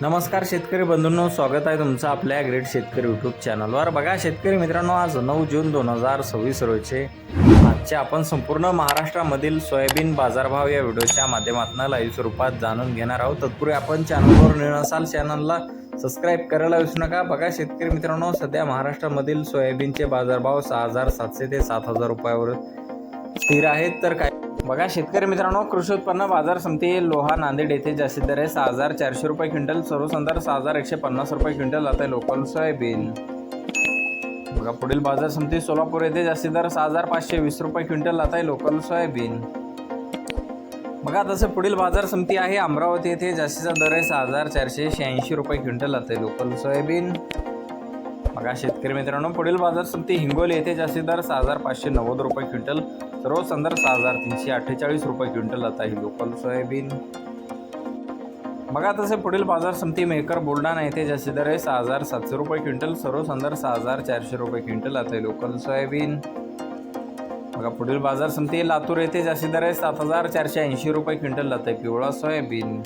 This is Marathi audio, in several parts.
नमस्कार शेतकरी बंधूंनो, स्वागत आहे तुमचं आपल्या ग्रेट शेतकरी यूट्यूब चॅनलवर। बघा शेतकरी मित्रांनो, आज 9 जून 2026 रोजी आजचे आपण संपूर्ण महाराष्ट्रामधील सोयाबीन बाजारभाव या व्हिडिओच्या माध्यमातून लाईव्ह स्वरूपात जाणून घेणार आहोत। तत्पूर्वी आपण चॅनलवर नवीन असाल चॅनलला सबस्क्राइब करायला विसरू नका। बघा शेतकरी मित्रांनो, सध्या महाराष्ट्रामधील सोयाबीनचे बाजारभाव 6700 ते 7000 रुपयावर स्थिर आहेत। तर काय बघा शेतकरी मित्रांनो, कृषी उत्पन्न बाजार समिती लोहा नांदेड येथे जास्तीत दर 6400 रुपये क्विंटल, सर्वसाधारण 6150 रुपये क्विंटल आता लोकल सोयाबीन। बघा पुढील बाजार समिती सोलापूर येथे जास्तीत दर 6520 रुपये क्विंटल आता लोकल सोयाबीन। बघा तसे पुढील बाजार समिती आहे अमरावती येथे जास्तीचा दर आहे 6486 रुपये क्विंटल आता लोकल सोयाबीन। बघा शेतकरी मित्रांनो, पुढील बाजार समिती हिंगोली येथे जास्तीत दर 6590 रुपये क्विंटल, सर्वसाधारण 6348 रुपये क्विंटल आता ही लोकल सोयाबीन। बघा तसे पुढील बाजार समिती मेहकर बुलढाणा येथे जास्तीत दर आहे 6700 रुपये क्विंटल, सर्वसाधारण 6400 रुपये क्विंटल आता ही लोकल सोयाबीन। बघा पुढील बाजार समिती लातूर येथे जास्तीत दर आहे 7480 रुपये क्विंटल आता पिवळा सोयाबीन।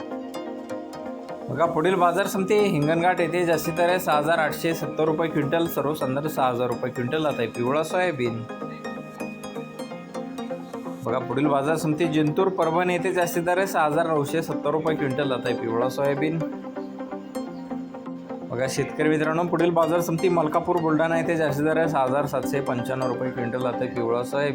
बघा पुढील बाजार समिती हिंगणघाट येथे जास्तीत दर आहे 6870 रुपये क्विंटल, सर्वसाधारण 6000 रुपये क्विंटल आता पिवळा सोयाबीन। बघा पुढील बाजार समिती जिंतूर परभणी येथे जास्तीत दर आहे 6970 रुपये क्विंटल आता पिवळा सोयाबीन। बघा शेतकरी मित्रांनो, पुढील बाजार समिती मलकापूर बुलढाणा येथे जास्तीत दर आहे 6795 रुपये क्विंटल आता पिवळा सोयाबीन।